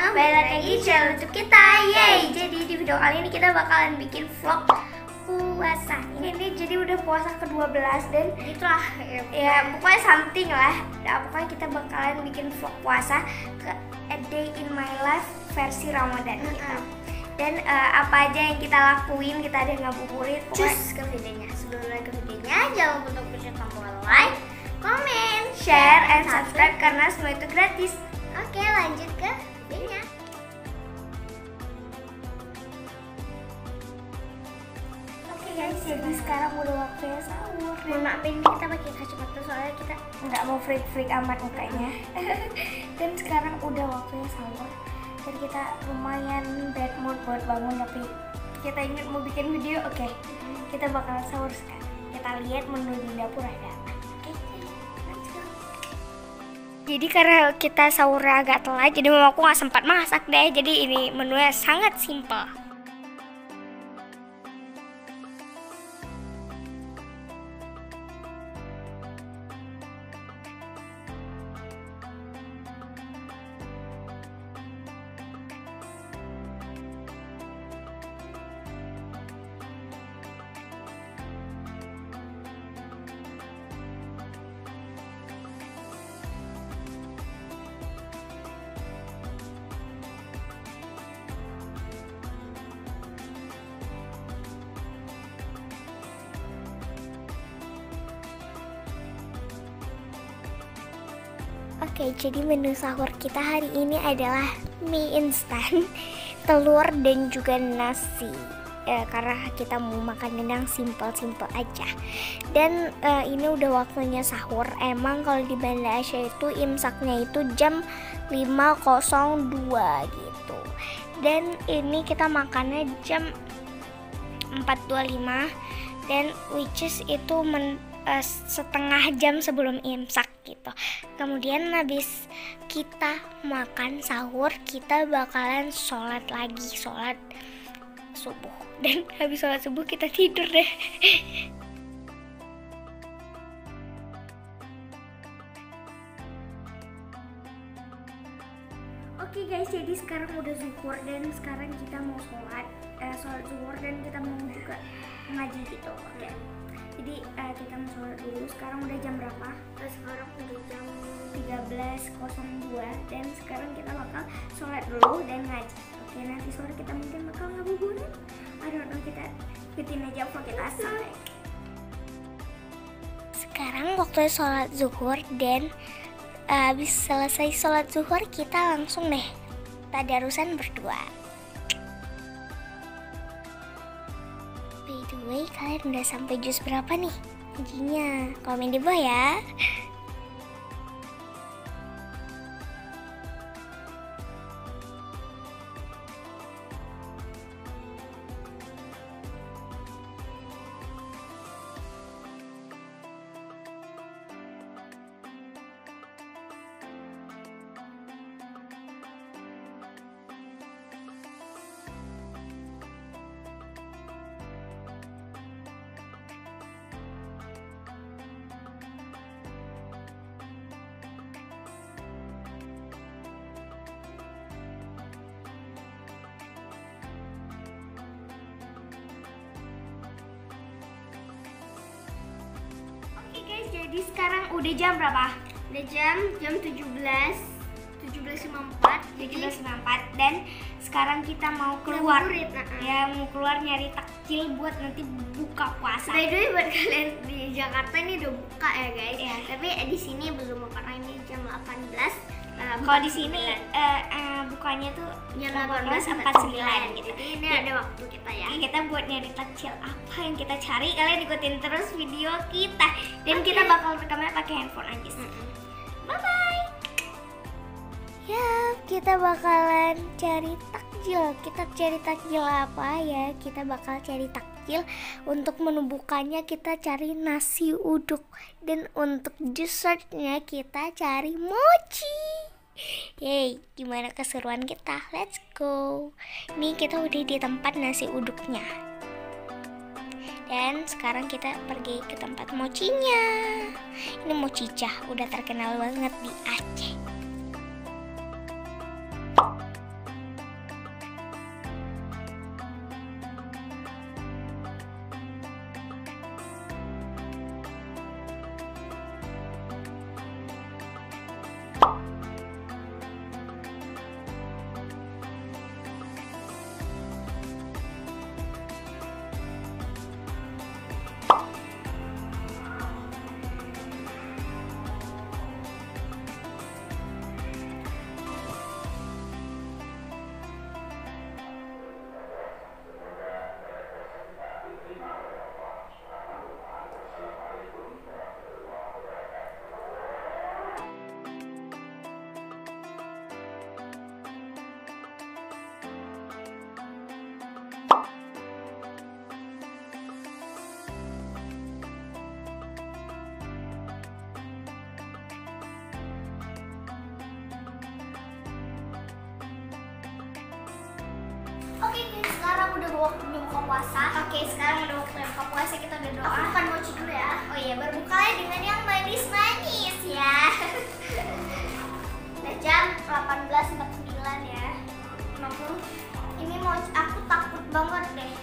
semuanya, balik lagi di channel YouTube kita. Yeay, jadi di video kali ini kita bakalan bikin vlog puasa. Ini jadi udah puasa ke-12 dan itulah ya pokoknya something lah. Nah, pokoknya kita bakalan bikin vlog puasa ke A Day in My Life versi Ramadan gitu. Dan apa aja yang kita lakuin, kita ada ngabuburit. Cus ke videonya. Sebelum mulai ke videonya, jangan lupa untuk pencet tombol like, comment, share, and subscribe karena semua itu gratis. Oke, lanjut ke videonya. Oke guys, jadi sekarang udah waktunya sahur. Mohon maaf ini kita pakai kacamata soalnya kita nggak mau freak amat mukanya. Dan sekarang udah waktunya sahur. Dan kita lumayan bad mood buat bangun, tapi kita ingat mau bikin video. Oke, kita bakalan sahur sekarang. Kita lihat menu di dapur ada apa. Oke, let's go. Jadi karena kita sahurnya agak telat, jadi mamaku nggak sempat masak deh. Jadi ini menunya sangat simpel. Oke, jadi menu sahur kita hari ini adalah mie instan, telur dan juga nasi. Karena kita mau makan yang simpel-simpel aja. Dan ini udah waktunya sahur. Emang kalau di Banda Aceh itu imsaknya itu jam 5.02 gitu. Dan ini kita makannya jam 4.25 dan which is itu setengah jam sebelum imsak gitu. Kemudian habis kita makan sahur, kita bakalan sholat lagi, sholat subuh. Dan habis sholat subuh kita tidur deh. Oke guys, jadi sekarang udah zuhur dan sekarang kita mau sholat zuhur dan kita mau juga ngaji gitu. Oke. Jadi kita mau sholat dulu. Sekarang udah jam berapa? Sekarang udah jam 13.02 dan sekarang kita bakal sholat dulu dan ngaji. Oke, nanti sore kita mungkin bakal ngabuburit. I don't know, kita ikutin aja vlog kita sampai. Sekarang waktunya sholat zuhur dan habis selesai sholat zuhur kita langsung deh tadarusan berdua. By the way, kalian udah sampai jus berapa nih ngajinya? Komen di bawah ya. Jadi sekarang udah jam berapa? Udah jam 17.54 dan sekarang kita mau keluar. Ya, mau keluar nyari takjil buat nanti buka puasa. By the way, buat kalian di Jakarta ini udah buka ya guys. Ya. Tapi di sini belum karena ini jam 18. Kalau di sini bukanya tuh jam 18.49 gitu. Jadi ini ada waktu kita ya. Kita buat nyari takjil apa yang kita cari, kalian ikutin terus video kita. Dan kita bakal rekamnya pakai handphone aja sih. Bye bye. Ya, kita bakalan cari takjil. Kita cari takjil apa ya? Kita bakal cari takjil. Untuk menu bukanya kita cari nasi uduk. Dan untuk dessertnya kita cari mochi. Yeay, gimana keseruan kita? Let's go. Nih kita udah di tempat nasi uduknya. Dan sekarang kita pergi ke tempat mochinya. Ini mochicah, udah terkenal banget di Aceh. Oke guys, sekarang udah waktunya buka puasa. Oke, sekarang udah waktunya buka puasa, kita udah doa. Aku makan mochi dulu ya. Oh iya, berbukanya dengan yang manis-manis ya. Udah jam 18.49 ya. 50. Ini mochi, aku takut banget deh.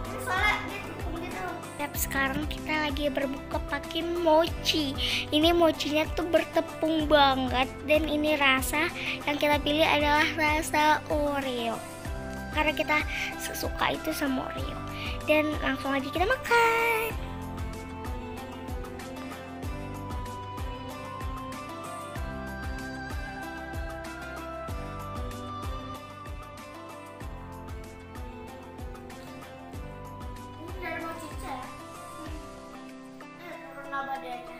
Ini soalnya dia tepung gitu. Sekarang kita lagi berbuka pakai mochi. Ini mochinya tuh bertepung banget. Dan ini rasa yang kita pilih adalah rasa Oreo, karena kita sesuka itu sama Oreo. Dan langsung aja kita makan. Ini dari mochi ya. Turun badannya.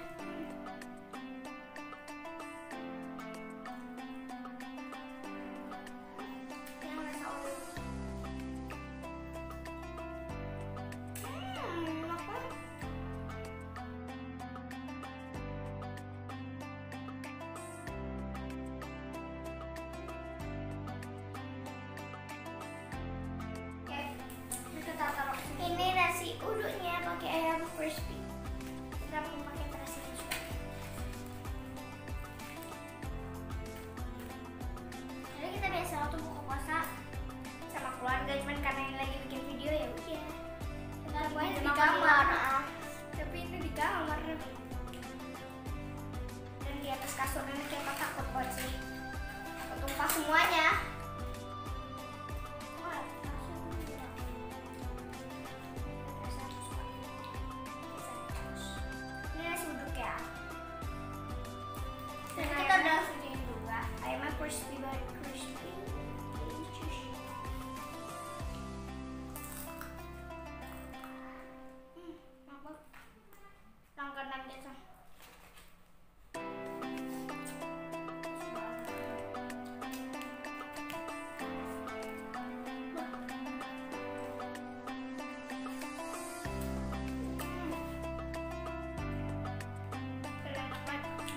Ini nasi uduknya pakai ayam crispy. Kita mau pakai terasinya juga. Jadi kita biasa waktu buka puasa sama keluarga, cuman karena ini lagi bikin video ya udah. Kita buat di kamar. Tapi ini di kamar. Dan di atas kasur ini kita takut buat sih. Tumpah semuanya. Crispy banget, crispy. Mabok. Langganan gitu.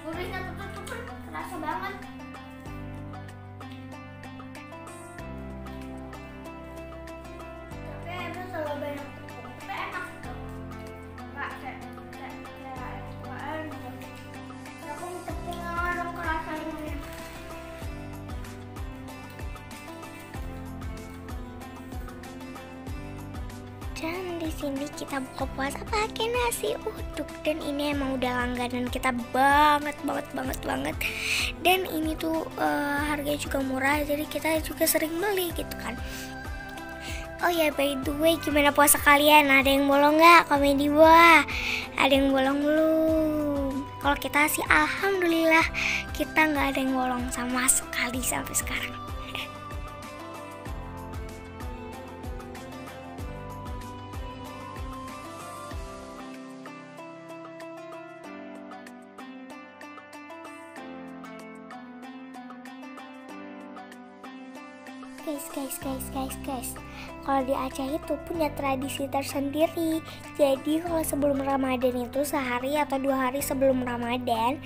Gurihnya tuh kerasa banget. Dan di sini kita buka puasa pakai nasi uduk, dan ini emang udah langganan kita banget. Dan ini tuh harganya juga murah, jadi kita juga sering beli gitu kan. Oh ya, by the way, gimana puasa kalian? Ada yang bolong nggak? Komen di bawah. Ada yang bolong belum? Kalau kita sih alhamdulillah kita nggak ada yang bolong sama sekali sampai sekarang. Guys. Kalau di Aceh itu punya tradisi tersendiri. Jadi kalau sebelum Ramadan itu sehari atau 2 hari sebelum Ramadan,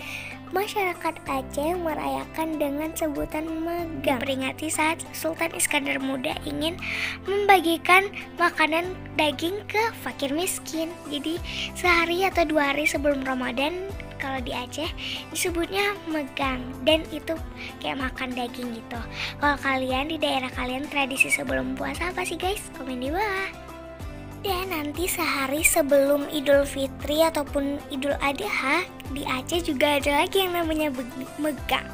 masyarakat Aceh merayakan dengan sebutan megang. Peringati saat Sultan Iskandar Muda ingin membagikan makanan daging ke fakir miskin. Jadi sehari atau 2 hari sebelum Ramadan, kalau di Aceh disebutnya megang, dan itu kayak makan daging gitu. Kalau kalian di daerah kalian tradisi sebelum puasa apa sih guys? Komen di bawah. Dan nanti sehari sebelum Idul Fitri ataupun Idul Adha, di Aceh juga ada lagi yang namanya megang.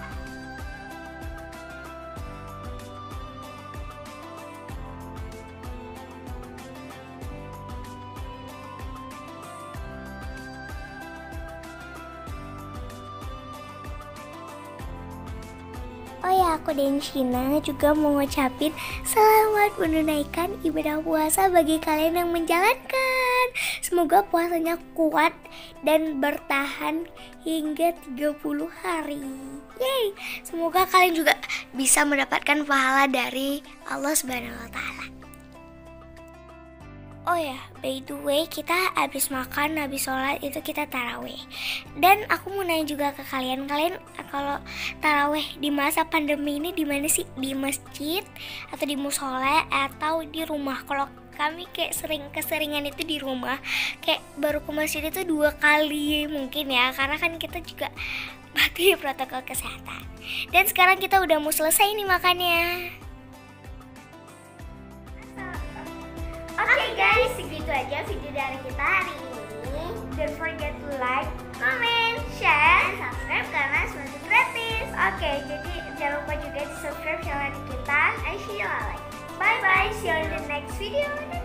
Oh ya, aku dan Shina juga mau ngucapin selamat menunaikan ibadah puasa bagi kalian yang menjalankan. Semoga puasanya kuat dan bertahan hingga 30 hari. Yeay, semoga kalian juga bisa mendapatkan pahala dari Allah Subhanahu wa Ta'ala. Oh ya, by the way, kita habis makan, habis sholat itu kita taraweh. Dan aku mau nanya juga ke kalian kalau taraweh di masa pandemi ini di mana sih? Di masjid atau di musola atau di rumah? Kalau kami kayak keseringan itu di rumah, kayak baru ke masjid itu 2 kali mungkin ya, karena kan kita juga patuhi protokol kesehatan. Dan sekarang kita udah mau selesai nih makannya. Oke guys, segitu aja video dari kita hari ini. Don't forget to like, comment, share, and subscribe karena semuanya gratis. Oke, jadi jangan lupa juga di subscribe channel kita. I see you all. Bye bye, see you in the next video.